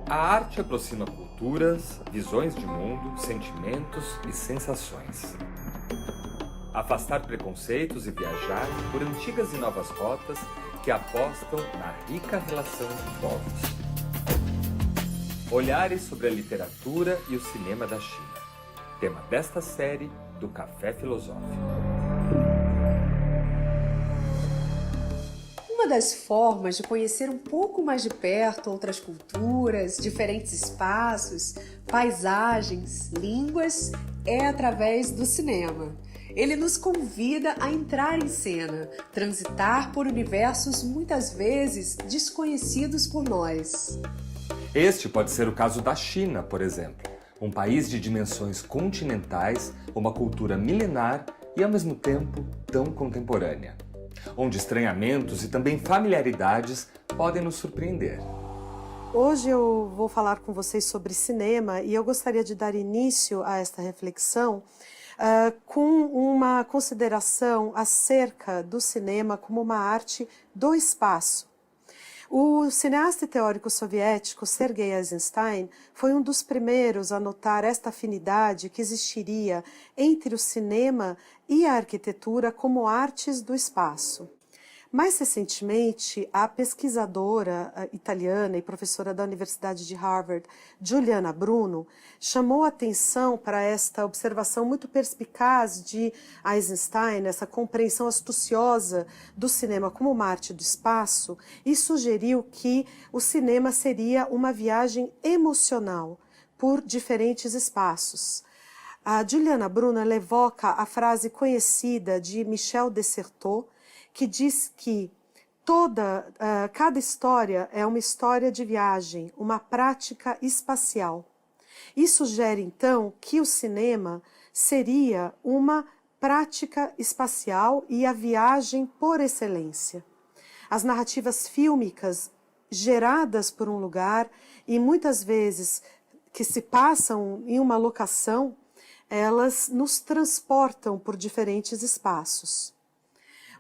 A arte aproxima culturas, visões de mundo, sentimentos e sensações. Afastar preconceitos e viajar por antigas e novas rotas que apostam na rica relação de povos. Olhares sobre a literatura e o cinema da China. Tema desta série do Café Filosófico. Uma das formas de conhecer um pouco mais de perto outras culturas, diferentes espaços, paisagens, línguas, é através do cinema. Ele nos convida a entrar em cena, transitar por universos muitas vezes desconhecidos por nós. Este pode ser o caso da China, por exemplo, um país de dimensões continentais, uma cultura milenar e ao mesmo tempo tão contemporânea, onde estranhamentos e também familiaridades podem nos surpreender. Hoje eu vou falar com vocês sobre cinema e eu gostaria de dar início a esta reflexão com uma consideração acerca do cinema como uma arte do espaço. O cineasta e teórico soviético Sergei Eisenstein foi um dos primeiros a notar esta afinidade que existiria entre o cinema e a arquitetura como artes do espaço. Mais recentemente, a pesquisadora italiana e professora da Universidade de Harvard, Giuliana Bruno, chamou a atenção para esta observação muito perspicaz de Eisenstein, essa compreensão astuciosa do cinema como uma arte do espaço, e sugeriu que o cinema seria uma viagem emocional por diferentes espaços. A Giuliana Bruno evoca a frase conhecida de Michel Desserteau, que diz que cada história é uma história de viagem, uma prática espacial. Isso sugere, então, que o cinema seria uma prática espacial e a viagem por excelência. As narrativas fílmicas geradas por um lugar e muitas vezes que se passam em uma locação, elas nos transportam por diferentes espaços.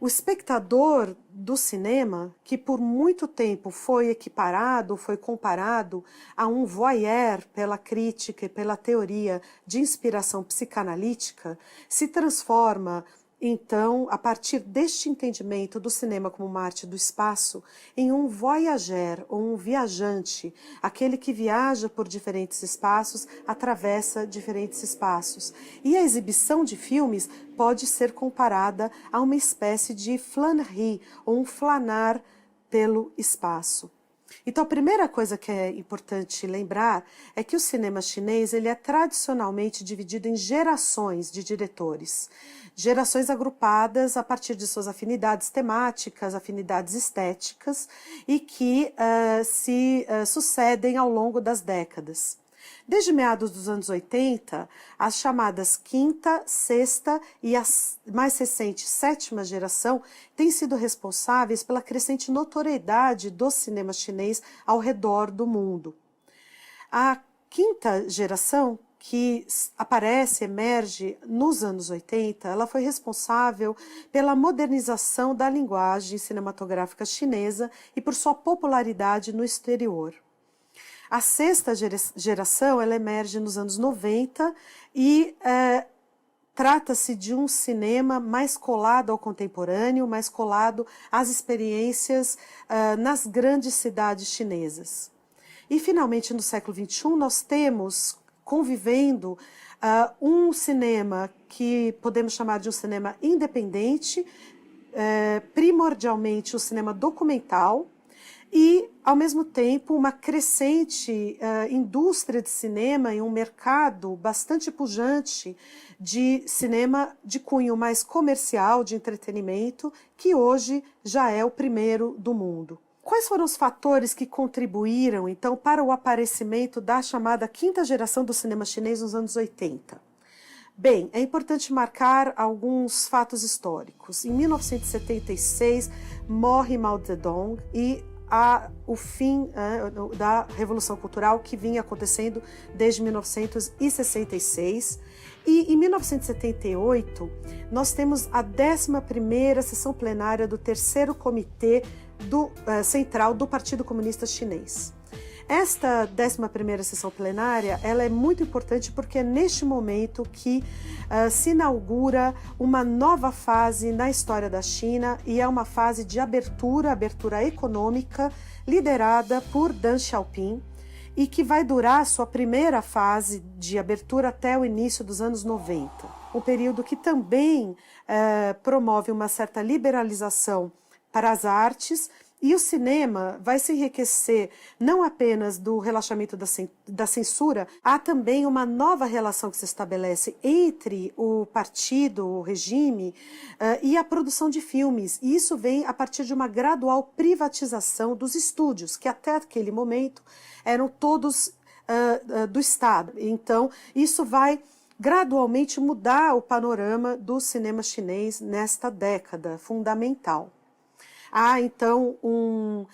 O espectador do cinema, que por muito tempo foi equiparado, foi comparado a um voyeur pela crítica e pela teoria de inspiração psicanalítica, se transforma, então, a partir deste entendimento do cinema como uma arte do espaço, em um voyageur, ou um viajante, aquele que viaja por diferentes espaços, atravessa diferentes espaços. E a exibição de filmes pode ser comparada a uma espécie de flânerie, ou um flanar pelo espaço. Então, a primeira coisa que é importante lembrar é que o cinema chinês ele é tradicionalmente dividido em gerações de diretores. Gerações agrupadas a partir de suas afinidades temáticas, afinidades estéticas e que se sucedem ao longo das décadas. Desde meados dos anos 80, as chamadas quinta, sexta e a mais recente sétima geração têm sido responsáveis pela crescente notoriedade do cinema chinês ao redor do mundo. A quinta geração, que aparece, emerge nos anos 80, ela foi responsável pela modernização da linguagem cinematográfica chinesa e por sua popularidade no exterior. A sexta geração, ela emerge nos anos 90 e trata-se de um cinema mais colado ao contemporâneo, mais colado às experiências nas grandes cidades chinesas. E, finalmente, no século XXI, nós temos convivendo um cinema que podemos chamar de um cinema independente, primordialmente um cinema documental, e, ao mesmo tempo, uma crescente indústria de cinema e um mercado bastante pujante de cinema de cunho mais comercial, de entretenimento, que hoje já é o primeiro do mundo. Quais foram os fatores que contribuíram, então, para o aparecimento da chamada quinta geração do cinema chinês nos anos 80? Bem, é importante marcar alguns fatos históricos. Em 1976, morre Mao Zedong e o fim da Revolução Cultural que vinha acontecendo desde 1966. E em 1978, nós temos a 11ª sessão plenária do terceiro comitê central do Partido Comunista Chinês. Esta 11ª sessão plenária, ela é muito importante porque é neste momento que se inaugura uma nova fase na história da China e é uma fase de abertura econômica, liderada por Deng Xiaoping, e que vai durar sua primeira fase de abertura até o início dos anos 90. Um período que também promove uma certa liberalização para as artes, e o cinema vai se enriquecer não apenas do relaxamento da censura, há também uma nova relação que se estabelece entre o partido, o regime, e a produção de filmes. E isso vem a partir de uma gradual privatização dos estúdios, que até aquele momento eram todos do Estado. Então, isso vai gradualmente mudar o panorama do cinema chinês nesta década fundamental. Há, então, um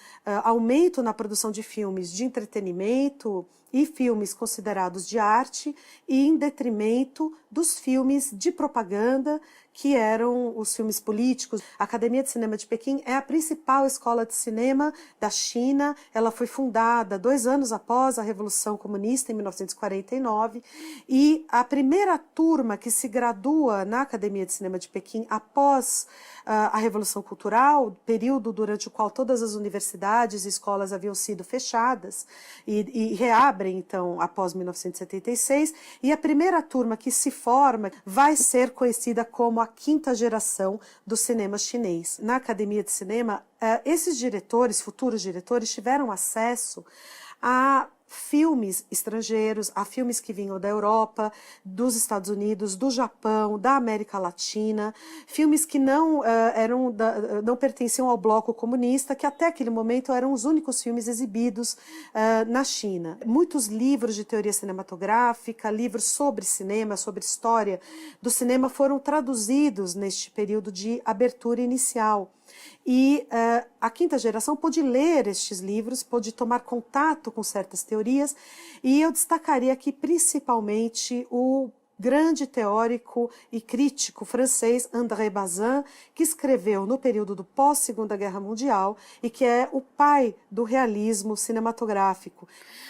aumento na produção de filmes de entretenimento e filmes considerados de arte, e em detrimento dos filmes de propaganda, que eram os filmes políticos. A Academia de Cinema de Pequim é a principal escola de cinema da China. Ela foi fundada 2 anos após a Revolução Comunista, em 1949, e a primeira turma que se gradua na Academia de Cinema de Pequim após a Revolução Cultural, período durante o qual todas as universidades e escolas haviam sido fechadas e reabrem, então, após 1976, e a primeira turma que se forma vai ser conhecida como a 5ª geração do cinema chinês. Na Academia de Cinema, esses diretores, futuros diretores, tiveram acesso a filmes estrangeiros, a filmes que vinham da Europa, dos Estados Unidos, do Japão, da América Latina, filmes que não pertenciam ao bloco comunista, que até aquele momento eram os únicos filmes exibidos na China. Muitos livros de teoria cinematográfica, livros sobre cinema, sobre história do cinema, foram traduzidos neste período de abertura inicial. E a 5ª geração pôde ler estes livros, pôde tomar contato com certas teorias, e eu destacaria aqui principalmente o grande teórico e crítico francês André Bazin, que escreveu no período do pós-Segunda Guerra Mundial e que é o pai do realismo cinematográfico.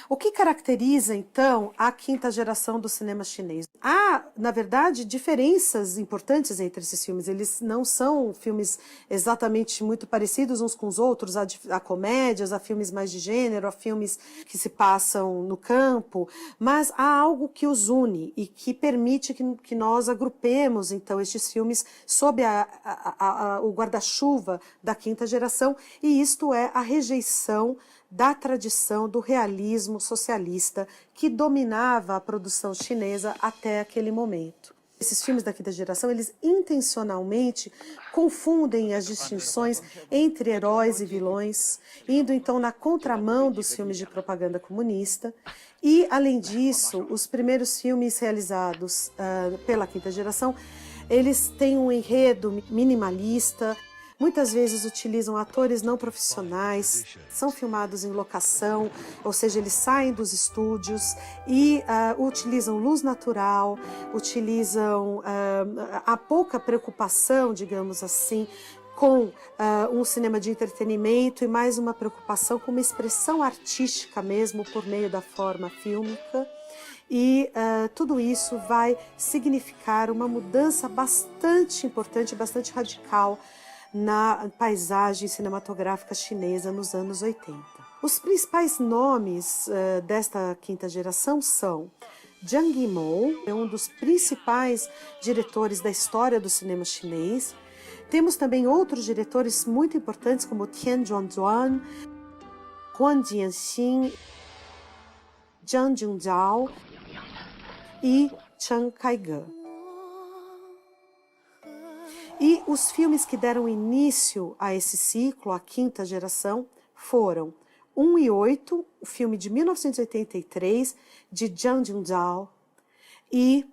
O que caracteriza, então, a 5ª geração do cinema chinês? Há, na verdade, diferenças importantes entre esses filmes. Eles não são filmes exatamente muito parecidos uns com os outros. Há comédias, há filmes mais de gênero, há filmes que se passam no campo, mas há algo que os une e que permite que nós agrupemos, então, estes filmes sob o guarda-chuva da 5ª geração, e isto é a rejeição da tradição do realismo socialista que dominava a produção chinesa até aquele momento. Esses filmes da 5ª geração, eles intencionalmente confundem as distinções entre heróis e vilões, indo então na contramão dos filmes de propaganda comunista. E, além disso, os primeiros filmes realizados pela 5ª geração, eles têm um enredo minimalista. Muitas vezes utilizam atores não profissionais, são filmados em locação, ou seja, eles saem dos estúdios e utilizam luz natural, utilizam a pouca preocupação, digamos assim, com um cinema de entretenimento e mais uma preocupação com uma expressão artística mesmo por meio da forma fílmica. E tudo isso vai significar uma mudança bastante importante, bastante radical na paisagem cinematográfica chinesa nos anos 80. Os principais nomes desta 5ª geração são Zhang Yimou, é um dos principais diretores da história do cinema chinês. Temos também outros diretores muito importantes como Tian Zhuangzuan, Huang Jianxin, Zhang Jingzhao e Chen Kaige. E os filmes que deram início a esse ciclo, a 5ª geração, foram 1 e 8, o filme de 1983, de Zhang Jingzhao, e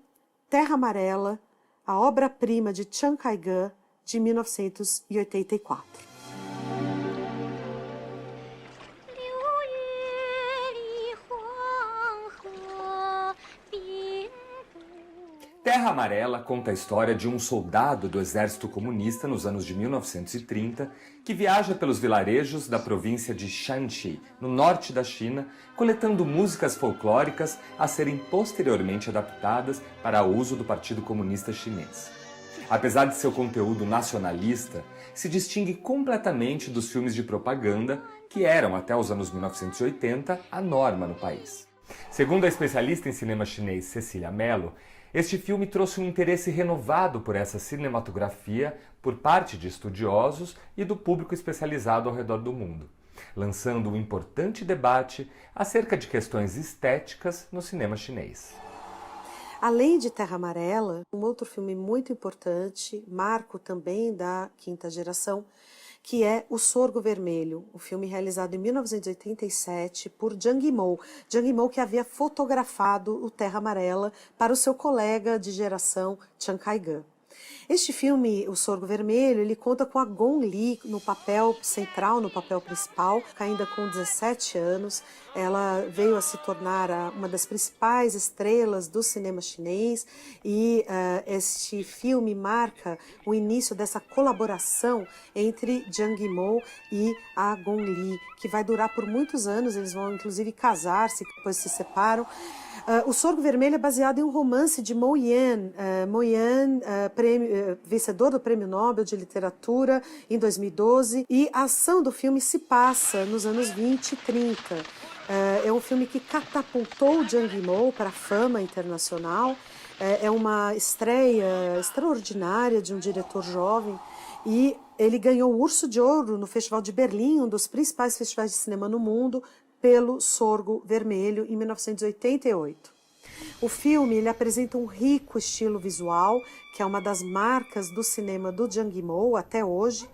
Terra Amarela, a obra-prima de Chen Kaige, de 1984. Terra Terra Amarela conta a história de um soldado do exército comunista nos anos de 1930 que viaja pelos vilarejos da província de Shanxi, no norte da China, coletando músicas folclóricas a serem posteriormente adaptadas para uso do Partido Comunista Chinês. Apesar de seu conteúdo nacionalista, se distingue completamente dos filmes de propaganda que eram, até os anos 1980, a norma no país. Segundo a especialista em cinema chinês Cecília Mello, este filme trouxe um interesse renovado por essa cinematografia por parte de estudiosos e do público especializado ao redor do mundo, lançando um importante debate acerca de questões estéticas no cinema chinês. Além de Terra Amarela, um outro filme muito importante, marco também da quinta geração, que é O Sorgo Vermelho, um filme realizado em 1987 por Zhang Yimou. Zhang Yimou que havia fotografado o Terra Amarela para o seu colega de geração, Chiang Kai-gan. Este filme, O Sorgo Vermelho, ele conta com a Gong Li no papel central, no papel principal, ainda com 17 anos. Ela veio a se tornar uma das principais estrelas do cinema chinês e este filme marca o início dessa colaboração entre Zhang Yimou e a Gong Li, que vai durar por muitos anos. Eles vão inclusive casar-se, depois se separam. O Sorgo Vermelho é baseado em um romance de Mo Yan, vencedor do Prêmio Nobel de Literatura em 2012, e a ação do filme se passa nos anos 20 e 30. É um filme que catapultou Zhang Yimou para a fama internacional. É uma estreia extraordinária de um diretor jovem e ele ganhou o Urso de Ouro no Festival de Berlim, um dos principais festivais de cinema no mundo, pelo Sorgo Vermelho, em 1988. O filme ele apresenta um rico estilo visual, que é uma das marcas do cinema do Zhang Yimou até hoje,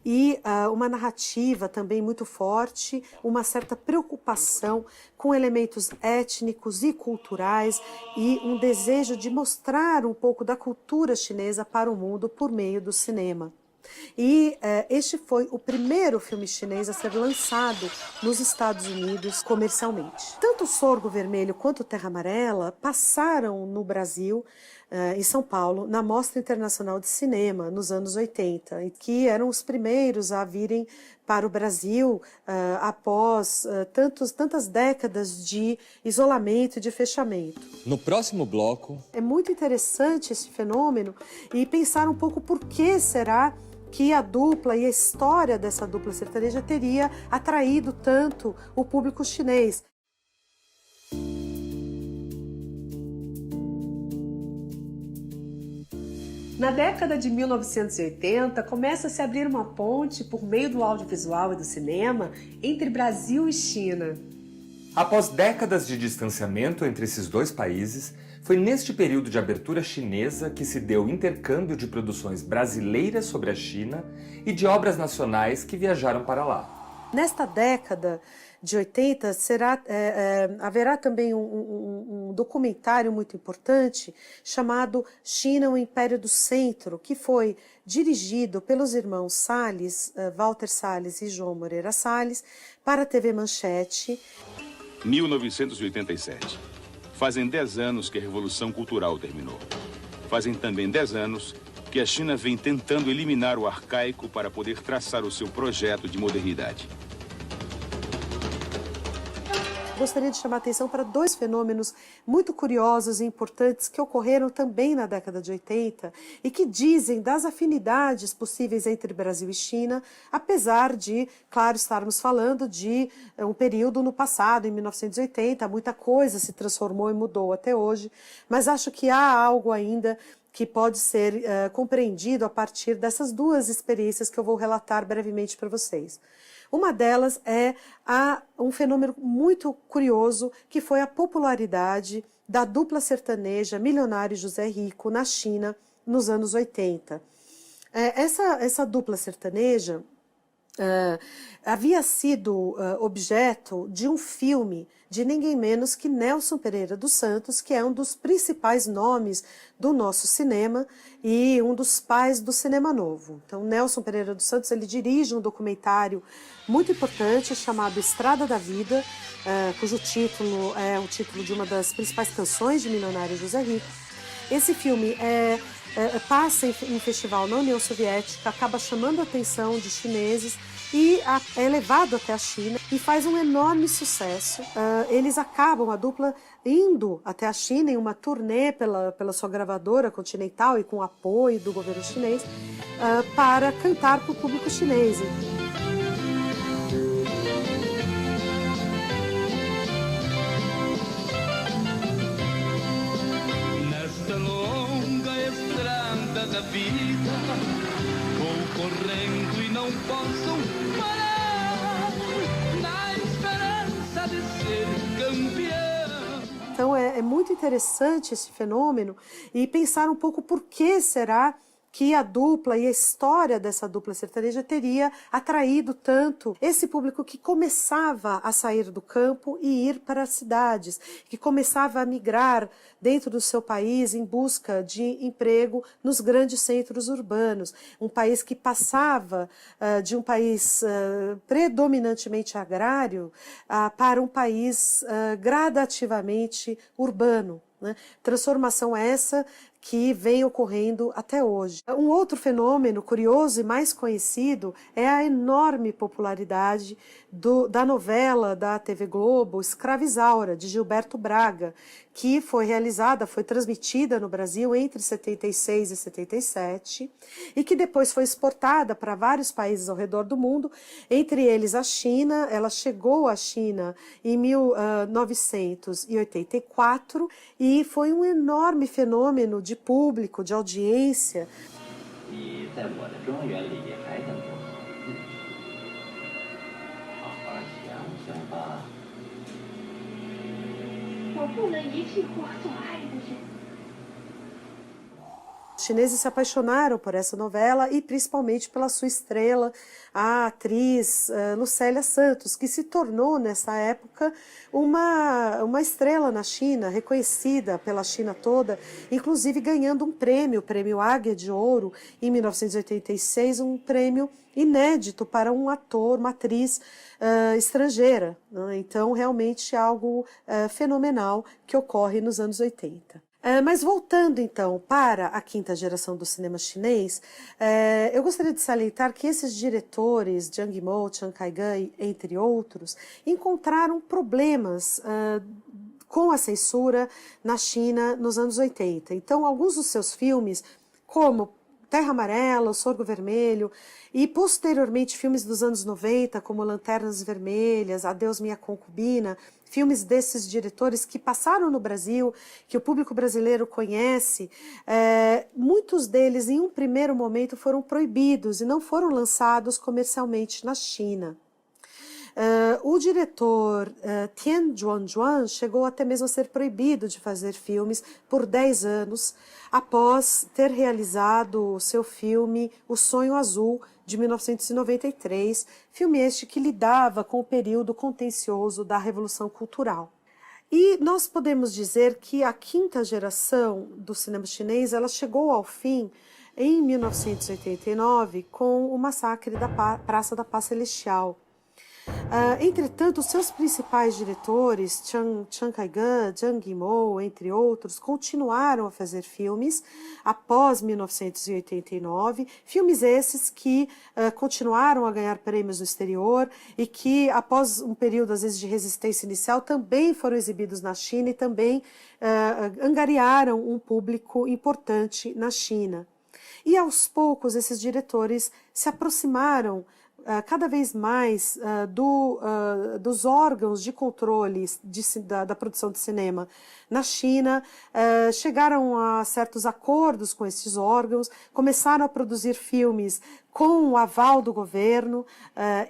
e uma narrativa também muito forte, uma certa preocupação com elementos étnicos e culturais e um desejo de mostrar um pouco da cultura chinesa para o mundo por meio do cinema. E este foi o primeiro filme chinês a ser lançado nos Estados Unidos comercialmente. Tanto o Sorgo Vermelho quanto Terra Amarela passaram no Brasil, em São Paulo, na Mostra Internacional de Cinema, nos anos 80, que eram os primeiros a virem para o Brasil após tantas décadas de isolamento e de fechamento. No próximo bloco... É muito interessante esse fenômeno e pensar um pouco por que será que a dupla e a história dessa dupla sertaneja teria atraído tanto o público chinês. Na década de 1980, começa a se abrir uma ponte por meio do audiovisual e do cinema entre Brasil e China. Após décadas de distanciamento entre esses dois países, foi neste período de abertura chinesa que se deu o intercâmbio de produções brasileiras sobre a China e de obras nacionais que viajaram para lá. Nesta década de 80, haverá também um documentário muito importante chamado China, o Império do Centro, que foi dirigido pelos irmãos Salles, Walter Salles e João Moreira Salles, para a TV Manchete. 1987. Fazem 10 anos que a Revolução Cultural terminou. Fazem também 10 anos que a China vem tentando eliminar o arcaico para poder traçar o seu projeto de modernidade. Gostaria de chamar a atenção para dois fenômenos muito curiosos e importantes que ocorreram também na década de 80 e que dizem das afinidades possíveis entre Brasil e China, apesar de, claro, estarmos falando de um período no passado, em 1980, muita coisa se transformou e mudou até hoje, mas acho que há algo ainda que pode ser compreendido a partir dessas duas experiências que eu vou relatar brevemente para vocês. Uma delas é um fenômeno muito curioso, que foi a popularidade da dupla sertaneja Milionário José Rico na China nos anos 80. Essa dupla sertaneja havia sido objeto de um filme de ninguém menos que Nelson Pereira dos Santos, que é um dos principais nomes do nosso cinema e um dos pais do cinema novo. Então, Nelson Pereira dos Santos, ele dirige um documentário muito importante chamado Estrada da Vida, cujo título é o título de uma das principais canções de Milionário José Rico. Esse filme passa em festival na União Soviética, acaba chamando a atenção de chineses e é levado até a China e faz um enorme sucesso. Eles acabam, a dupla, indo até a China em uma turnê pela sua gravadora Continental e com o apoio do governo chinês para cantar para o público chinês. Nesta longa estrada da vida, vou correndo e não posso parar, na esperança de ser campeão. Então é muito interessante esse fenômeno e pensar um pouco por que será que a dupla e a história dessa dupla sertaneja teria atraído tanto esse público que começava a sair do campo e ir para as cidades, que começava a migrar dentro do seu país em busca de emprego nos grandes centros urbanos. Um país que passava de um país predominantemente agrário para um país gradativamente urbano, né? Transformação essa que vem ocorrendo até hoje. Um outro fenômeno curioso e mais conhecido é a enorme popularidade da novela da TV Globo Escravizaura, de Gilberto Braga, que foi transmitida no Brasil entre 76 e 77, e que depois foi exportada para vários países ao redor do mundo, entre eles a China. Ela chegou à China em 1984 e foi um enorme fenômeno de público, de audiência. Os chineses se apaixonaram por essa novela e principalmente pela sua estrela, a atriz Lucélia Santos, que se tornou nessa época uma estrela na China, reconhecida pela China toda, inclusive ganhando um prêmio, o Prêmio Águia de Ouro, em 1986, um prêmio inédito para um ator, uma atriz estrangeira, né? Então, realmente algo fenomenal que ocorre nos anos 80. Mas voltando então para a quinta geração do cinema chinês, eu gostaria de salientar que esses diretores, Zhang Yimou, Chiang Kai-gan, entre outros, encontraram problemas com a censura na China nos anos 80. Então, alguns dos seus filmes, como Terra Amarela, O Sorgo Vermelho, e posteriormente filmes dos anos 90, como Lanternas Vermelhas, Adeus Minha Concubina, filmes desses diretores que passaram no Brasil, que o público brasileiro conhece, muitos deles em um primeiro momento foram proibidos e não foram lançados comercialmente na China. O diretor Tian Juan chegou até mesmo a ser proibido de fazer filmes por 10 anos, após ter realizado o seu filme O Sonho Azul, de 1993, filme este que lidava com o período contencioso da Revolução Cultural. E nós podemos dizer que a quinta geração do cinema chinês ela chegou ao fim em 1989 com o massacre da Praça da Paz Celestial. Entretanto, os seus principais diretores, Chiang Kai-gan, Zhang Yimou, entre outros, continuaram a fazer filmes após 1989, filmes esses que continuaram a ganhar prêmios no exterior e que, após um período, às vezes, de resistência inicial, também foram exibidos na China e também angariaram um público importante na China. E, aos poucos, esses diretores se aproximaram cada vez mais dos órgãos de controle da produção de cinema na China, chegaram a certos acordos com esses órgãos, começaram a produzir filmes com o aval do governo,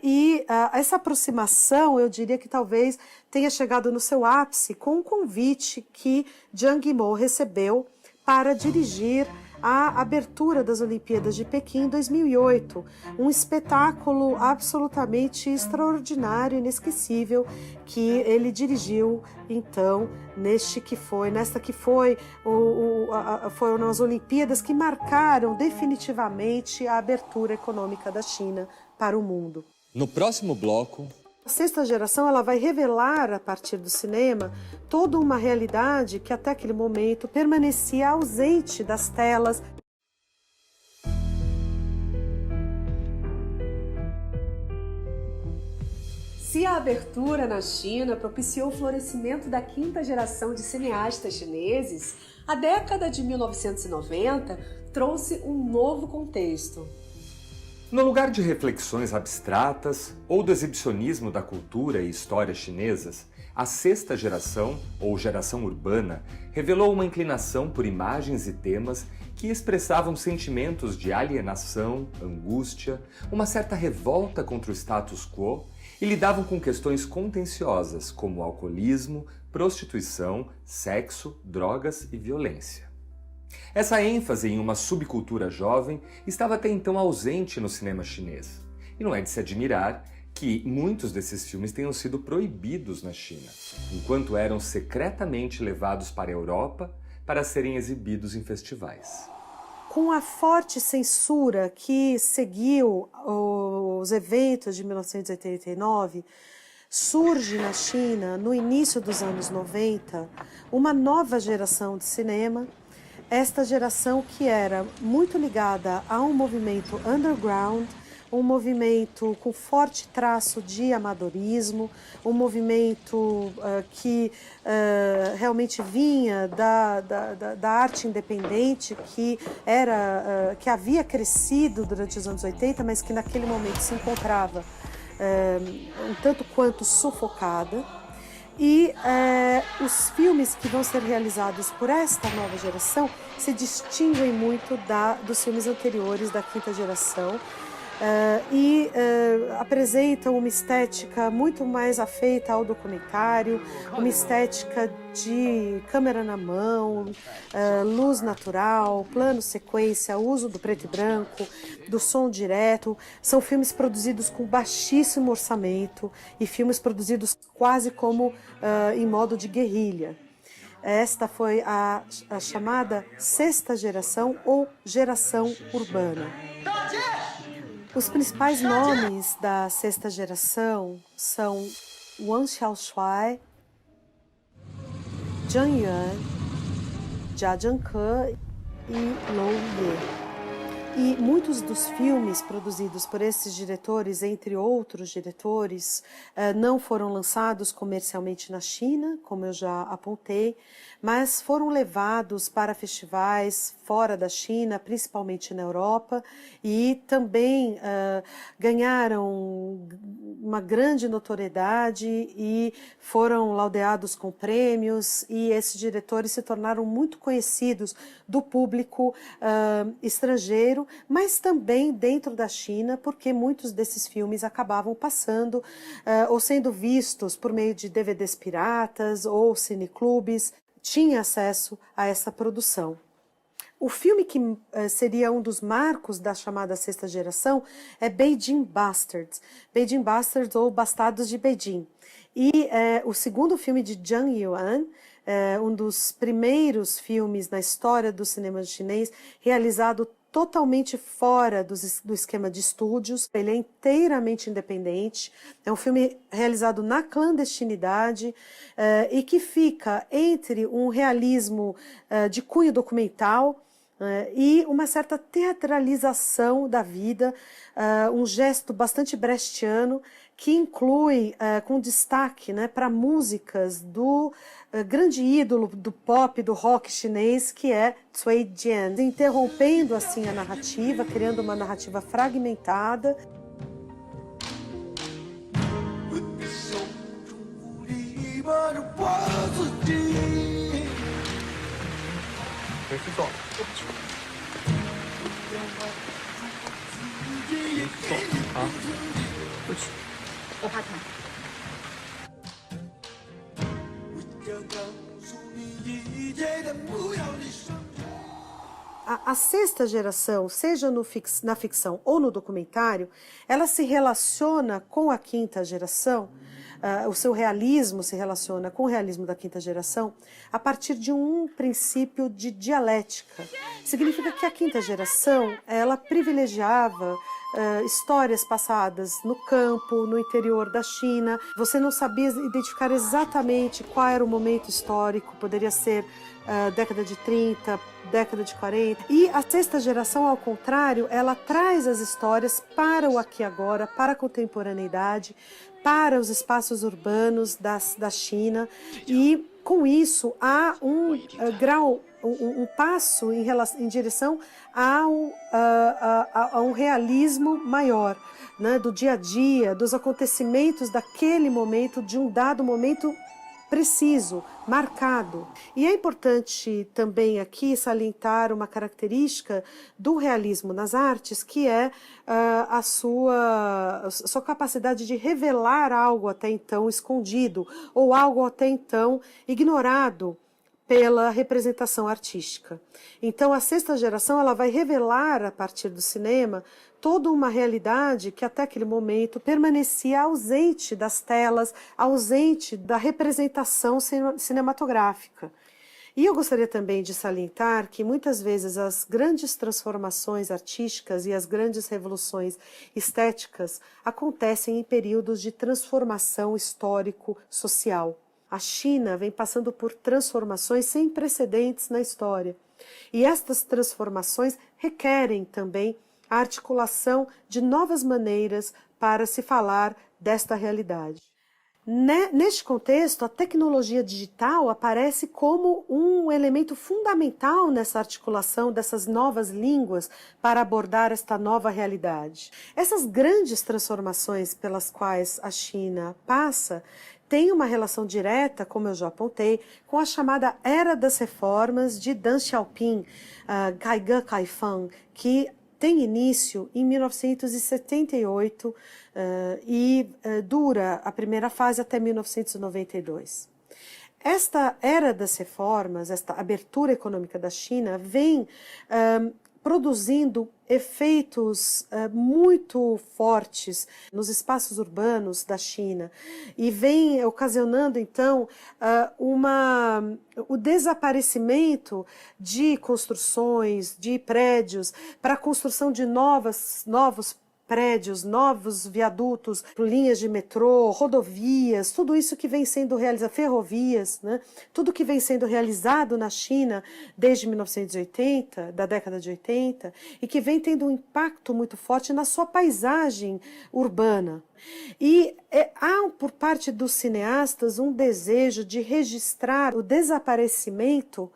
e essa aproximação, eu diria que talvez tenha chegado no seu ápice com um convite que Zhang Yimou recebeu para dirigir a abertura das Olimpíadas de Pequim em 2008, um espetáculo absolutamente extraordinário, inesquecível, que ele dirigiu, então, foram as Olimpíadas que marcaram definitivamente a abertura econômica da China para o mundo. No próximo bloco, A sexta geração ela vai revelar, a partir do cinema, toda uma realidade que até aquele momento permanecia ausente das telas. Se a abertura na China propiciou o florescimento da quinta geração de cineastas chineses, a década de 1990 trouxe um novo contexto. No lugar de reflexões abstratas ou do exibicionismo da cultura e história chinesas, a sexta geração, ou geração urbana, revelou uma inclinação por imagens e temas que expressavam sentimentos de alienação, angústia, uma certa revolta contra o status quo e lidavam com questões contenciosas como alcoolismo, prostituição, sexo, drogas e violência. Essa ênfase em uma subcultura jovem estava até então ausente no cinema chinês. E não é de se admirar que muitos desses filmes tenham sido proibidos na China, enquanto eram secretamente levados para a Europa para serem exibidos em festivais. Com a forte censura que seguiu os eventos de 1989, surge na China, no início dos anos 90, uma nova geração de cinema. Esta geração que era muito ligada a um movimento underground, um movimento com forte traço de amadorismo, um movimento que realmente vinha da arte independente, que havia crescido durante os anos 80, mas que naquele momento se encontrava um tanto quanto sufocada. E os filmes que vão ser realizados por esta nova geração se distinguem muito dos filmes anteriores da quinta geração e apresentam uma estética muito mais afeita ao documentário, uma estética de câmera na mão, luz natural, plano sequência, uso do preto e branco, do som direto. São filmes produzidos com baixíssimo orçamento e filmes produzidos quase como em modo de guerrilha. Esta foi a chamada sexta geração ou geração urbana. Os principais nomes da sexta geração são Wang Xiaoshuai, Zhang Yuan, Jia Zhangke e Lou Ye. E muitos dos filmes produzidos por esses diretores, entre outros diretores, não foram lançados comercialmente na China, como eu já apontei, mas foram levados para festivais fora da China, principalmente na Europa, e também ganharam uma grande notoriedade e foram laureados com prêmios, e esses diretores se tornaram muito conhecidos do público estrangeiro, mas também dentro da China, porque muitos desses filmes acabavam passando ou sendo vistos por meio de DVDs piratas ou cineclubes, tinha acesso a essa produção. O filme que seria um dos marcos da chamada sexta geração é Beijing Bastards. Beijing Bastards ou Bastardos de Beijing. E o segundo filme de Zhang Yuan, um dos primeiros filmes na história do cinema chinês, realizado totalmente fora do esquema de estúdios. Ele é inteiramente independente, é um filme realizado na clandestinidade e que fica entre um realismo de cunho documental e uma certa teatralização da vida, um gesto bastante brechtiano, que inclui com destaque para músicas do grande ídolo do pop, do rock chinês, que é Cui Jian, interrompendo assim a narrativa, criando uma narrativa fragmentada. A sexta geração, seja na ficção ou no documentário, ela se relaciona com a quinta geração, o seu realismo se relaciona com o realismo da quinta geração a partir de um princípio de dialética. Significa que a quinta geração, ela privilegiava histórias passadas no campo, no interior da China. Você não sabia identificar exatamente qual era o momento histórico, poderia ser década de 30, década de 40. E a sexta geração, ao contrário, ela traz as histórias para o aqui e agora, para a contemporaneidade, para os espaços urbanos da China, e com isso há um passo em direção a um realismo maior, né, do dia a dia, dos acontecimentos daquele momento, de um dado momento preciso, marcado. E é importante também aqui salientar uma característica do realismo nas artes, que é a sua capacidade de revelar algo até então escondido, ou algo até então ignorado pela representação artística. Então, a sexta geração ela vai revelar, a partir do cinema, toda uma realidade que até aquele momento permanecia ausente das telas, ausente da representação cinematográfica. E eu gostaria também de salientar que muitas vezes as grandes transformações artísticas e as grandes revoluções estéticas acontecem em períodos de transformação histórico-social. A China vem passando por transformações sem precedentes na história. E estas transformações requerem também a articulação de novas maneiras para se falar desta realidade. Neste contexto, a tecnologia digital aparece como um elemento fundamental nessa articulação dessas novas línguas para abordar esta nova realidade. Essas grandes transformações pelas quais a China passa tem uma relação direta, como eu já apontei, com a chamada Era das Reformas de Deng Xiaoping,改革开放, que tem início em 1978 e dura a primeira fase até 1992. Esta Era das Reformas, esta abertura econômica da China, vem produzindo efeitos muito fortes nos espaços urbanos da China e vem ocasionando, então, o desaparecimento de construções, de prédios, para a construção de novos prédios, novos viadutos, linhas de metrô, rodovias, tudo isso que vem sendo realizado, ferrovias, né? Tudo que vem sendo realizado na China desde 1980, da década de 80, e que vem tendo um impacto muito forte na sua paisagem urbana. E há, por parte dos cineastas, um desejo de registrar o desaparecimento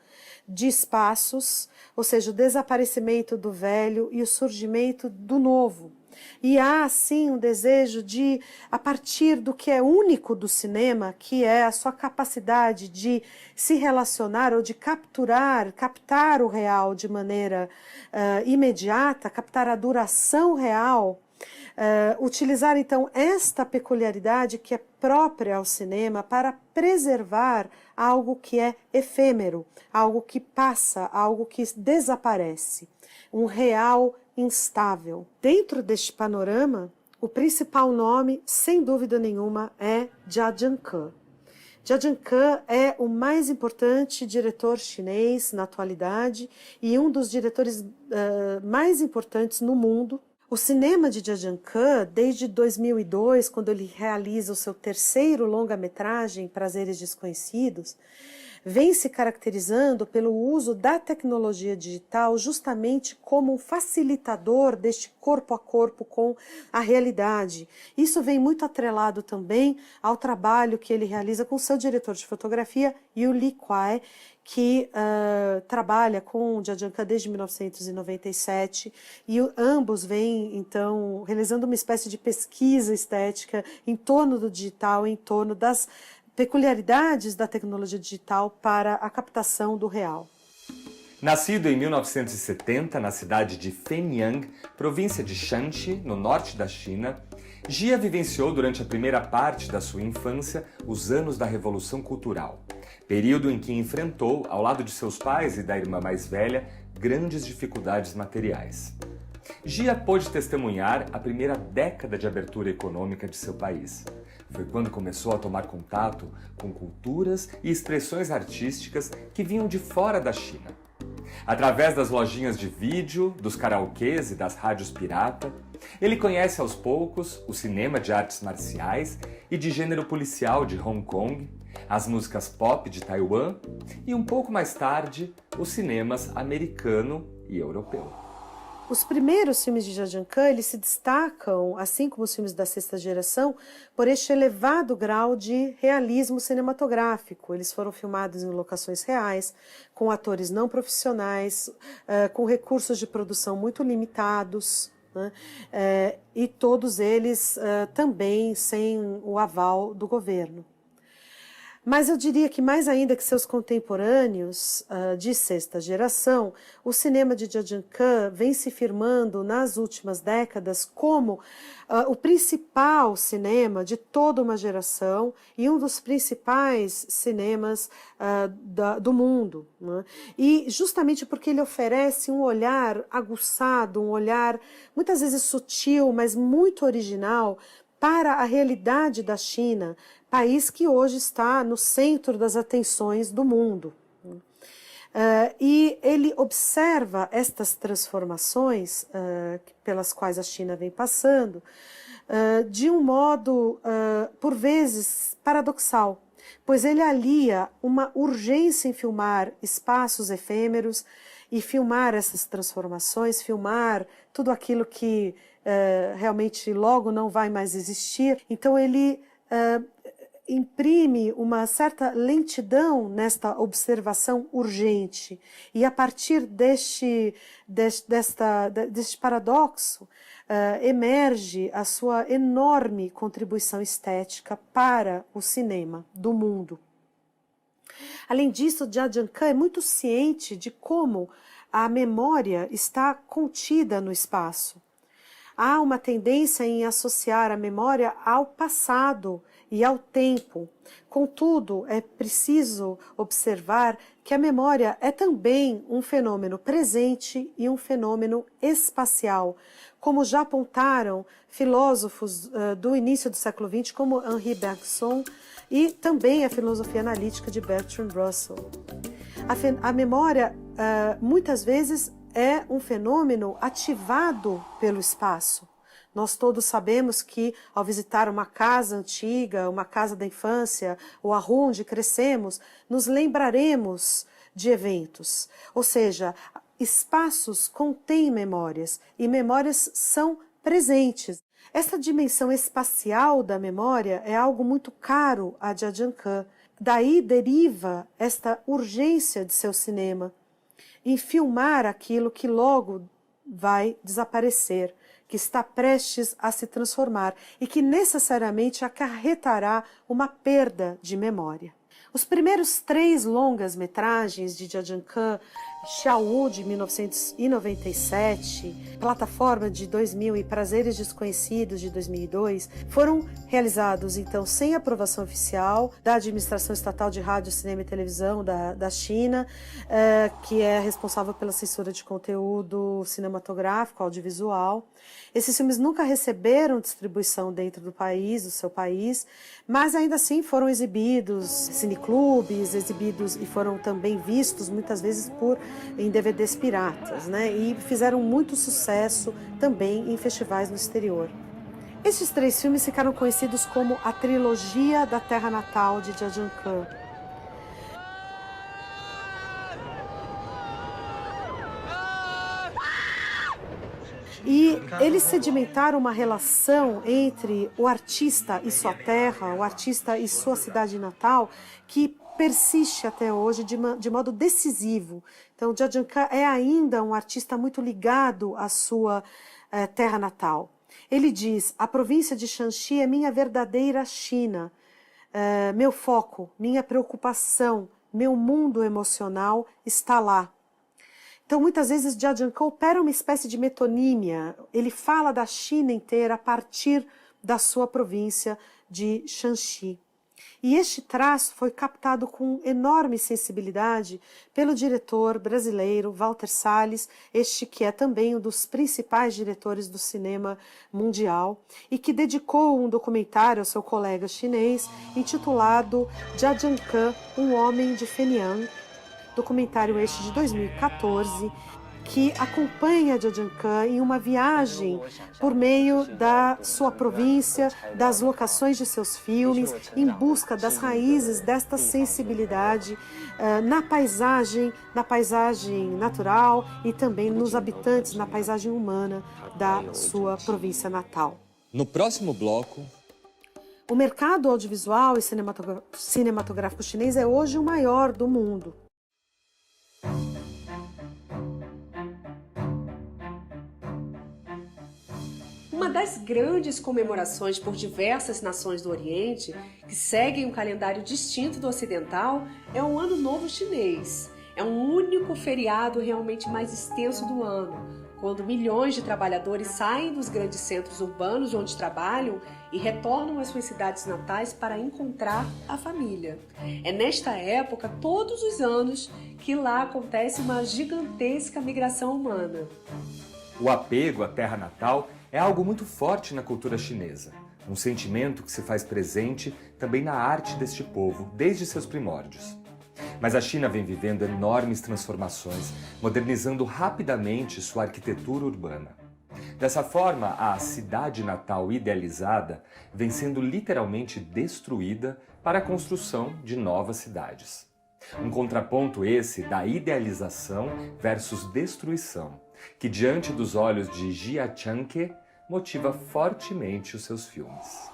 de espaços, ou seja, o desaparecimento do velho e o surgimento do novo. E há, assim, um desejo de, a partir do que é único do cinema, que é a sua capacidade de se relacionar ou de captar o real de maneira imediata, captar a duração real, utilizar, então, esta peculiaridade que é própria ao cinema para preservar algo que é efêmero, algo que passa, algo que desaparece, um real instável. Dentro deste panorama, o principal nome, sem dúvida nenhuma, é Jia Zhangke. Jia Zhangke é o mais importante diretor chinês na atualidade e um dos diretores mais importantes no mundo. O cinema de Jia Zhangke, desde 2002, quando ele realiza o seu terceiro longa-metragem, Prazeres Desconhecidos, vem se caracterizando pelo uso da tecnologia digital justamente como um facilitador deste corpo a corpo com a realidade. Isso vem muito atrelado também ao trabalho que ele realiza com seu diretor de fotografia, Yu Li Kuai, que trabalha com Jia Zhangke desde 1997, e ambos vêm, então, realizando uma espécie de pesquisa estética em torno do digital, em torno das peculiaridades da tecnologia digital para a captação do real. Nascido em 1970 na cidade de Fenyang, província de Shanxi, no norte da China, Jia vivenciou durante a primeira parte da sua infância os anos da Revolução Cultural, período em que enfrentou, ao lado de seus pais e da irmã mais velha, grandes dificuldades materiais. Jia pôde testemunhar a primeira década de abertura econômica de seu país. Foi quando começou a tomar contato com culturas e expressões artísticas que vinham de fora da China. Através das lojinhas de vídeo, dos karaokês e das rádios pirata, Ele conhece aos poucos o cinema de artes marciais e de gênero policial de Hong Kong, as músicas pop de Taiwan e, um pouco mais tarde, os cinemas americano e europeu. Os primeiros filmes de Jia-Jian-Ke, eles se destacam, assim como os filmes da sexta geração, por este elevado grau de realismo cinematográfico. Eles foram filmados em locações reais, com atores não profissionais, com recursos de produção muito limitados, né? E todos eles também sem o aval do governo. Mas eu diria que mais ainda que seus contemporâneos de sexta geração, o cinema de Jia-Jian-Ke vem se firmando nas últimas décadas como o principal cinema de toda uma geração e um dos principais cinemas do mundo, né? E justamente porque ele oferece um olhar aguçado, um olhar muitas vezes sutil, mas muito original para a realidade da China, país que hoje está no centro das atenções do mundo. E ele observa estas transformações pelas quais a China vem passando de um modo, por vezes, paradoxal, pois ele alia uma urgência em filmar espaços efêmeros e filmar essas transformações, filmar tudo aquilo que realmente logo não vai mais existir. Então ele imprime uma certa lentidão nesta observação urgente e a partir deste paradoxo emerge a sua enorme contribuição estética para o cinema do mundo. Além disso, Jia-Jian-Ke é muito ciente de como a memória está contida no espaço. Há uma tendência em associar a memória ao passado e ao tempo. Contudo, é preciso observar que a memória é também um fenômeno presente e um fenômeno espacial, como já apontaram filósofos do início do século XX, como Henri Bergson, e também a filosofia analítica de Bertrand Russell. A memória, muitas vezes, é um fenômeno ativado pelo espaço. Nós todos sabemos que, ao visitar uma casa antiga, uma casa da infância, ou a rua onde crescemos, nos lembraremos de eventos. Ou seja, espaços contêm memórias, e memórias são presentes. Essa dimensão espacial da memória é algo muito caro a Jia-Jian-Ke. Daí deriva esta urgência de seu cinema, em filmar aquilo que logo vai desaparecer, que está prestes a se transformar e que necessariamente acarretará uma perda de memória. Os primeiros 3 longas-metragens de Jia-Jian-Ke, Xiaowu, de 1997, Plataforma, de 2000 e Prazeres Desconhecidos, de 2002, foram realizados, então, sem aprovação oficial da Administração Estatal de Rádio, Cinema e Televisão da China, que é responsável pela censura de conteúdo cinematográfico, audiovisual. Esses filmes nunca receberam distribuição dentro do país, do seu país, mas ainda assim foram exibidos em cineclubes, exibidos e foram também vistos muitas vezes em DVDs piratas, né? E fizeram muito sucesso também em festivais no exterior. Estes 3 filmes ficaram conhecidos como a trilogia da Terra Natal de Jia-Jian-Ke. E eles sedimentaram uma relação entre o artista e sua terra, o artista e sua cidade natal, que persiste até hoje de modo decisivo. Então, Jia-Jian-Ke é ainda um artista muito ligado à sua terra natal. Ele diz: a província de Shanxi é minha verdadeira China, meu foco, minha preocupação, meu mundo emocional está lá. Então, muitas vezes, Jia-Jian-Ke opera uma espécie de metonímia. Ele fala da China inteira a partir da sua província de Shanxi. E este traço foi captado com enorme sensibilidade pelo diretor brasileiro Walter Salles, este que é também um dos principais diretores do cinema mundial, e que dedicou um documentário ao seu colega chinês intitulado Jia-Jian-Ke, um homem de Fenian, documentário este de 2014, que acompanha Zhangjiakan em uma viagem por meio da sua província, das locações de seus filmes, em busca das raízes desta sensibilidade na paisagem natural e também nos habitantes, na paisagem humana da sua província natal. No próximo bloco, o mercado audiovisual e cinematográfico chinês é hoje o maior do mundo. Uma das grandes comemorações por diversas nações do Oriente, que seguem um calendário distinto do ocidental, é o Ano Novo Chinês. É um único feriado realmente mais extenso do ano, quando milhões de trabalhadores saem dos grandes centros urbanos de onde trabalham e retornam às suas cidades natais para encontrar a família. É nesta época, todos os anos, que lá acontece uma gigantesca migração humana. o apego à terra natal é algo muito forte na cultura chinesa, um sentimento que se faz presente também na arte deste povo, desde seus primórdios. Mas a China vem vivendo enormes transformações, modernizando rapidamente sua arquitetura urbana. Dessa forma, a cidade natal idealizada vem sendo literalmente destruída para a construção de novas cidades. Um contraponto esse da idealização versus destruição, que diante dos olhos de Jia Changke motiva fortemente os seus filmes.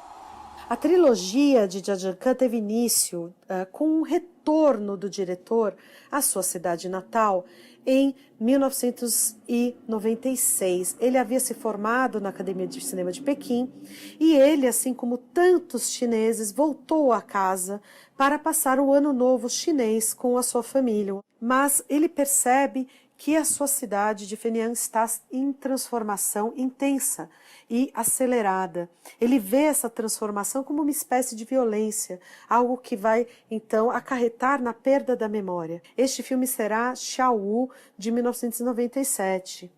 A trilogia de Zhangjiakan teve início com um retorno do diretor à sua cidade natal em 1996. Ele havia se formado na Academia de Cinema de Pequim e ele, assim como tantos chineses, voltou a casa para passar o Ano Novo chinês com a sua família. Mas ele percebe que a sua cidade de Fenian está em transformação intensa e acelerada. Ele vê essa transformação como uma espécie de violência, algo que vai, então, acarretar na perda da memória. Este filme será Xiaowu, de 1997.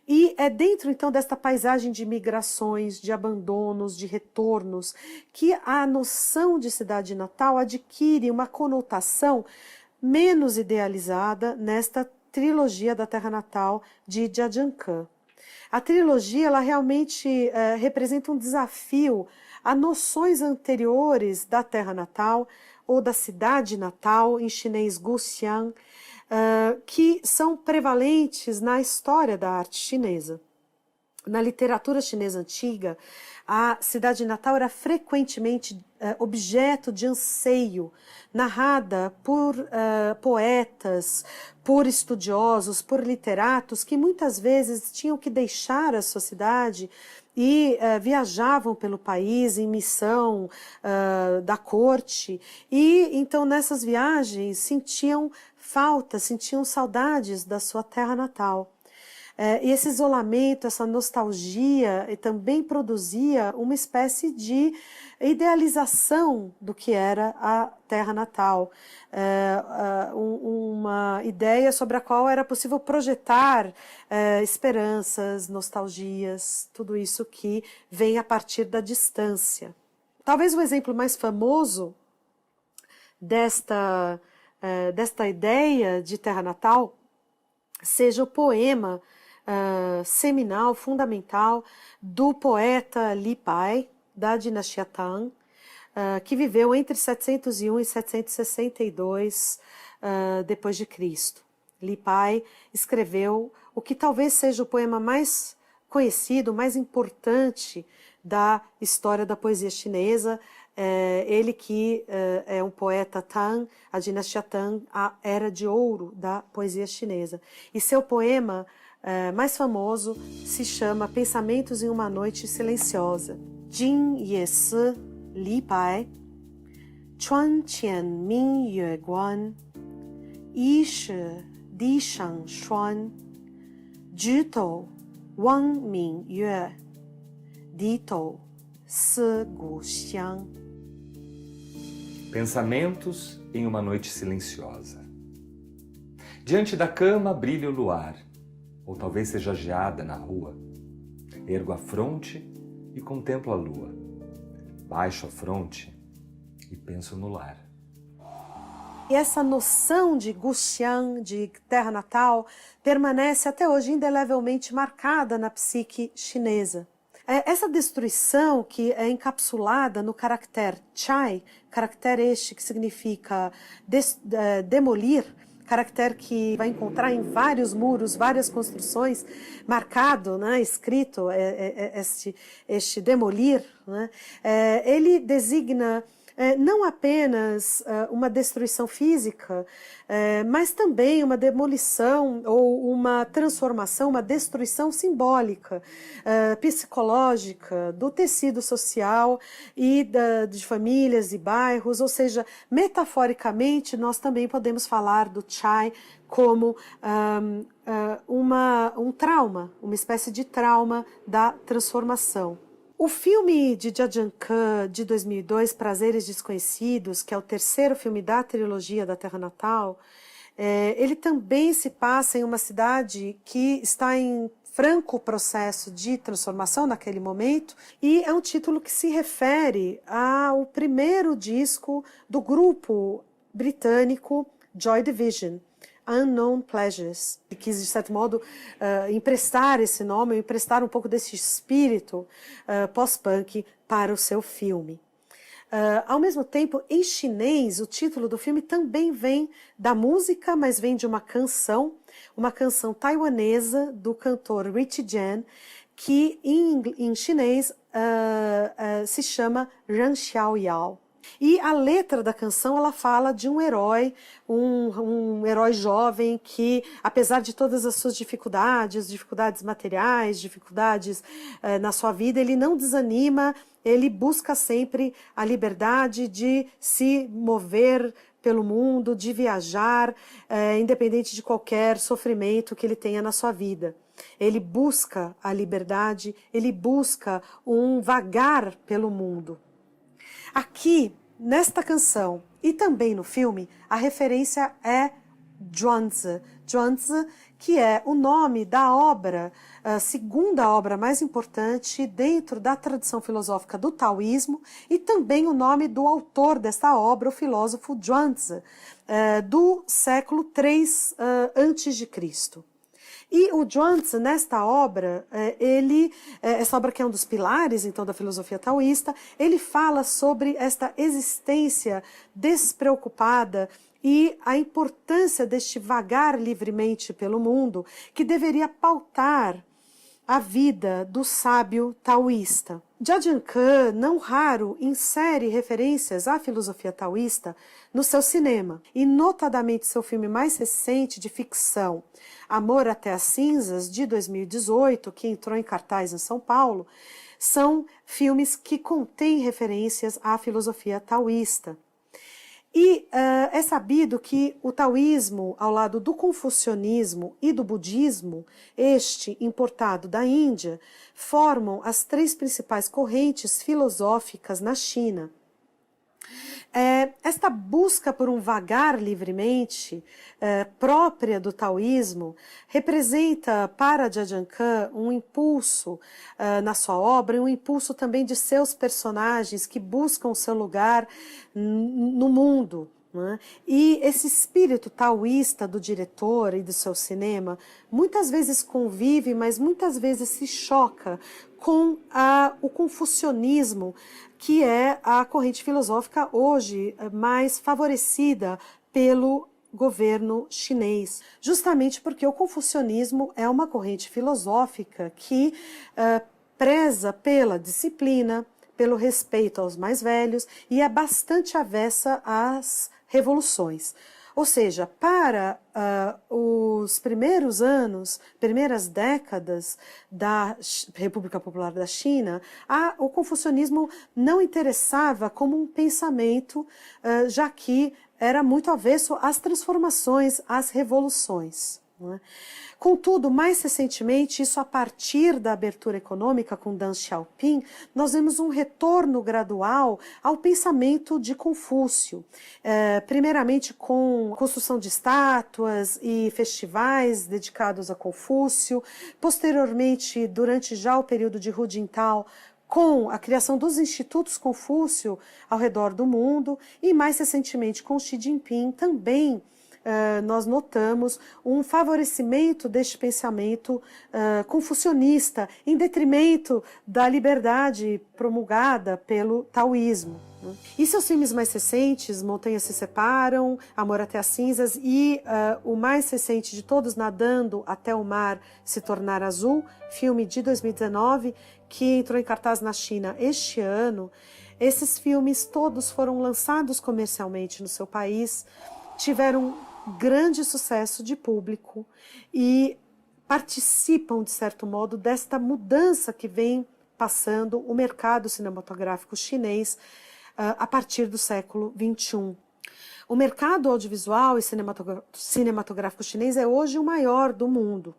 E é dentro, então, desta paisagem de migrações, de abandonos, de retornos, que a noção de cidade natal adquire uma conotação menos idealizada nesta trilogia da Terra Natal de Zhangjiakan. A trilogia ela realmente representa um desafio a noções anteriores da Terra Natal ou da cidade natal, em chinês Guxiang, que são prevalentes na história da arte chinesa. Na literatura chinesa antiga, a cidade natal era frequentemente objeto de anseio, narrada por poetas, por estudiosos, por literatos, que muitas vezes tinham que deixar a sua cidade e viajavam pelo país em missão da corte. E então nessas viagens sentiam falta, sentiam saudades da sua terra natal. E esse isolamento, essa nostalgia também produzia uma espécie de idealização do que era a terra natal, uma ideia sobre a qual era possível projetar esperanças, nostalgias, tudo isso que vem a partir da distância. Talvez o exemplo mais famoso desta ideia de terra natal seja o poema seminal, fundamental, do poeta Li Pai, da dinastia Tang, que viveu entre 701 e 762 depois de Cristo. Li Pai escreveu o que talvez seja o poema mais conhecido, mais importante da história da poesia chinesa. Ele que é um poeta Tang, a dinastia Tang, a era de ouro da poesia chinesa. E seu poema mais famoso se chama Pensamentos em uma Noite Silenciosa. Jin Ye Si Li Bai, Chuan Qian Min Yue Guan, Yi Shi Di Shang Xuan, Zhi Tou Wang Min Yue, Di Tou Si Gu Xiang. Pensamentos em uma noite silenciosa. Diante da cama brilha o luar, ou talvez seja geada na rua. Ergo a fronte e contemplo a lua. Baixo a fronte e penso no lar. E essa noção de Guxiang, de terra natal, permanece até hoje indelevelmente marcada na psique chinesa. Essa destruição que é encapsulada no caractere chai, caractere este que significa demolir, caractere que vai encontrar em vários muros, várias construções, marcado, né, escrito, este demolir, né, ele designa não apenas uma destruição física, mas também uma demolição ou uma transformação, uma destruição simbólica, psicológica, do tecido social e de famílias e bairros, ou seja, metaforicamente nós também podemos falar do chai como um trauma, uma espécie de trauma da transformação. O filme de Jia-Jang-Ke, de 2002, Prazeres Desconhecidos, que é o terceiro filme da trilogia da Terra Natal, ele também se passa em uma cidade que está em franco processo de transformação naquele momento, e é um título que se refere ao primeiro disco do grupo britânico Joy Division, Unknown Pleasures, e quis, de certo modo, emprestar esse nome, emprestar um pouco desse espírito pós-punk para o seu filme. Ao mesmo tempo, em chinês, o título do filme também vem da música, mas vem de uma canção taiwanesa do cantor Richie Jen, que em chinês se chama Ran Xiao Yao. E a letra da canção, ela fala de um herói, um herói jovem que, apesar de todas as suas dificuldades materiais, dificuldades na sua vida, ele não desanima, ele busca sempre a liberdade de se mover pelo mundo, de viajar, independente de qualquer sofrimento que ele tenha na sua vida. Ele busca a liberdade, ele busca um vagar pelo mundo. Aqui, nesta canção e também no filme, a referência é Zhuangzi. Zhuangzi, que é o nome da obra, a segunda obra mais importante dentro da tradição filosófica do taoísmo, e também o nome do autor desta obra, o filósofo Zhuangzi, do século III a.C. E o Zhuangzi, nesta obra, essa obra que é um dos pilares, então, da filosofia taoísta, ele fala sobre esta existência despreocupada e a importância deste vagar livremente pelo mundo, que deveria pautar a vida do sábio taoísta. Jia-Jang-Ke, não raro, insere referências à filosofia taoísta no seu cinema, e notadamente seu filme mais recente de ficção, Amor até as Cinzas, de 2018, que entrou em cartaz em São Paulo, são filmes que contêm referências à filosofia taoísta. E é sabido que o taoísmo, ao lado do confucionismo e do budismo, este importado da Índia, formam as três principais correntes filosóficas na China. Esta busca por um vagar livremente, própria do taoísmo, representa para Jia-Jang-Ke um impulso na sua obra, e um impulso também de seus personagens que buscam seu lugar no mundo. Né? E esse espírito taoísta do diretor e do seu cinema muitas vezes convive, mas muitas vezes se choca com o confucionismo, que é a corrente filosófica hoje mais favorecida pelo governo chinês, justamente porque o confucionismo é uma corrente filosófica que preza pela disciplina, pelo respeito aos mais velhos, e é bastante avessa às revoluções. Ou seja, para os primeiros anos, primeiras décadas da República Popular da China, o confucionismo não interessava como um pensamento, já que era muito avesso às transformações, às revoluções. Não é? Contudo, mais recentemente, isso a partir da abertura econômica com Deng Xiaoping, nós vemos um retorno gradual ao pensamento de Confúcio. Primeiramente com construção de estátuas e festivais dedicados a Confúcio, posteriormente, durante já o período de Hu Jintao, com a criação dos institutos Confúcio ao redor do mundo e, mais recentemente, com Xi Jinping, também nós notamos um favorecimento deste pensamento confucionista em detrimento da liberdade promulgada pelo taoísmo. E seus filmes mais recentes, Montanhas se Separam, Amor até as Cinzas e o mais recente de todos, Nadando até o Mar se Tornar Azul, filme de 2019, que entrou em cartaz na China este ano. Esses filmes todos foram lançados comercialmente no seu país, tiveram grande sucesso de público e participam, de certo modo, desta mudança que vem passando o mercado cinematográfico chinês a partir do século XXI. O mercado audiovisual e cinematográfico chinês é hoje o maior do mundo.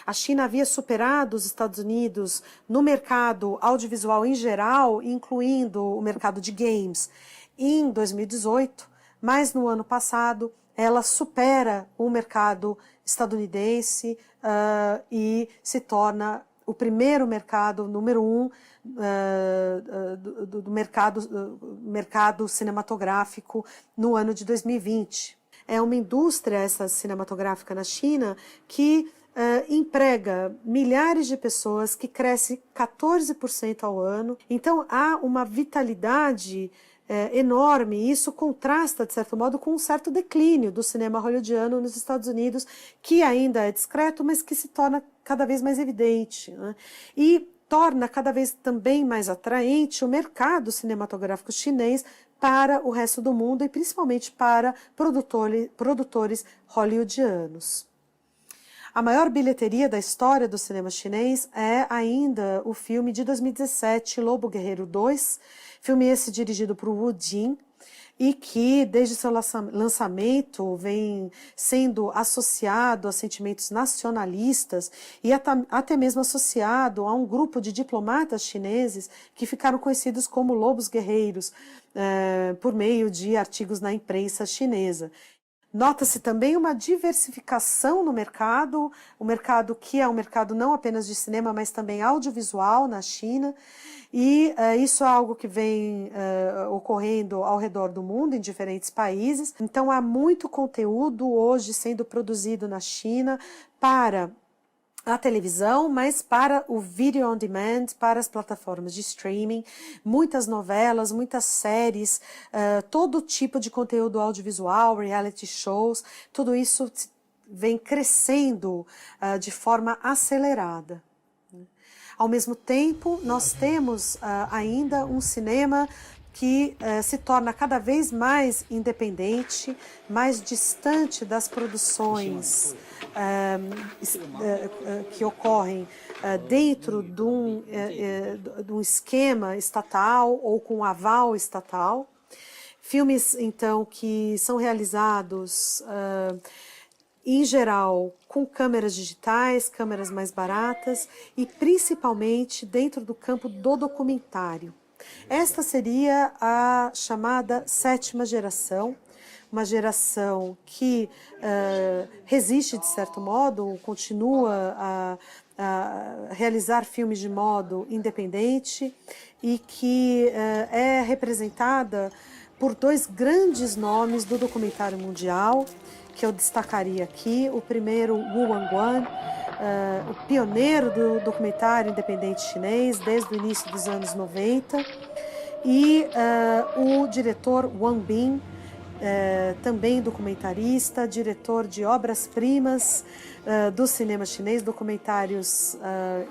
A China havia superado os Estados Unidos no mercado audiovisual em geral, incluindo o mercado de games, em 2018, mas no ano passado ela supera o mercado estadunidense e se torna o primeiro mercado, número 1, do mercado cinematográfico no ano de 2020. É uma indústria, essa cinematográfica na China, que emprega milhares de pessoas, que cresce 14% ao ano. Então há uma vitalidade enorme, e isso contrasta, de certo modo, com um certo declínio do cinema hollywoodiano nos Estados Unidos, que ainda é discreto, mas que se torna cada vez mais evidente, né? E torna cada vez também mais atraente o mercado cinematográfico chinês para o resto do mundo e principalmente para produtores hollywoodianos. A maior bilheteria da história do cinema chinês é ainda o filme de 2017, Lobo Guerreiro 2, filme esse dirigido por Wu Jin, e que desde seu lançamento vem sendo associado a sentimentos nacionalistas e até mesmo associado a um grupo de diplomatas chineses que ficaram conhecidos como lobos guerreiros por meio de artigos na imprensa chinesa. Nota-se também uma diversificação no mercado, o mercado que é um mercado não apenas de cinema, mas também audiovisual na China, e isso é algo que vem ocorrendo ao redor do mundo, em diferentes países. Então há muito conteúdo hoje sendo produzido na China para a televisão, mas para o video on demand, para as plataformas de streaming, muitas novelas, muitas séries, todo tipo de conteúdo audiovisual, reality shows, tudo isso vem crescendo de forma acelerada. Ao mesmo tempo, nós temos ainda um cinema que se torna cada vez mais independente, mais distante das produções que ocorrem dentro de um esquema estatal ou com aval estatal. Filmes, então, que são realizados, em geral, com câmeras digitais, câmeras mais baratas e principalmente dentro do campo do documentário. Esta seria a chamada sétima geração, uma geração que resiste, de certo modo, continua a realizar filmes de modo independente e que é representada por dois grandes nomes do documentário mundial, que eu destacaria aqui. O primeiro, Wu Wangguan, o pioneiro do documentário independente chinês desde o início dos anos 90, e o diretor Wang Bin, também documentarista, diretor de obras-primas do cinema chinês, documentários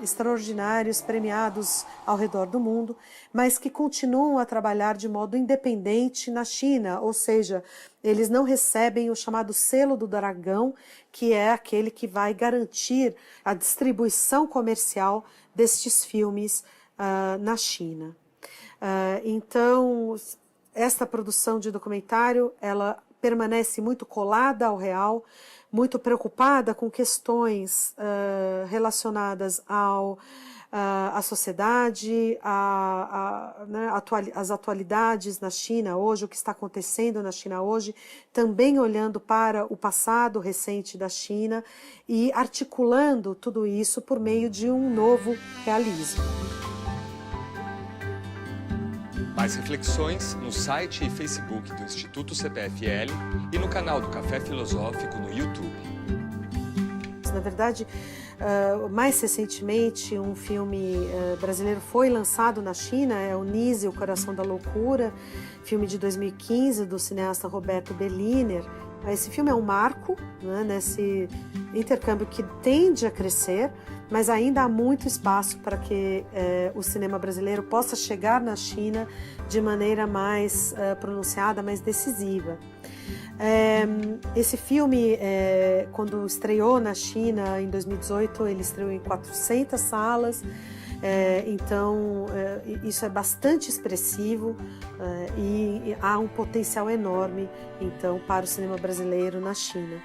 extraordinários, premiados ao redor do mundo, mas que continuam a trabalhar de modo independente na China, ou seja, eles não recebem o chamado selo do dragão, que é aquele que vai garantir a distribuição comercial destes filmes na China. Então, esta produção de documentário, ela permanece muito colada ao real, muito preocupada com questões relacionadas à sociedade, às atualidades na China hoje, o que está acontecendo na China hoje, também olhando para o passado recente da China e articulando tudo isso por meio de um novo realismo. Mais reflexões no site e Facebook do Instituto CPFL e no canal do Café Filosófico no YouTube. Na verdade, mais recentemente, um filme brasileiro foi lançado na China, é o Nise, O Coração da Loucura, filme de 2015 do cineasta Roberto Belliner. Esse filme é um marco, né, nesse intercâmbio que tende a crescer, mas ainda há muito espaço para que o cinema brasileiro possa chegar na China de maneira mais pronunciada, mais decisiva. Esse filme, quando estreou na China em 2018, ele estreou em 400 salas, então isso é bastante expressivo e há um potencial enorme então para o cinema brasileiro na China.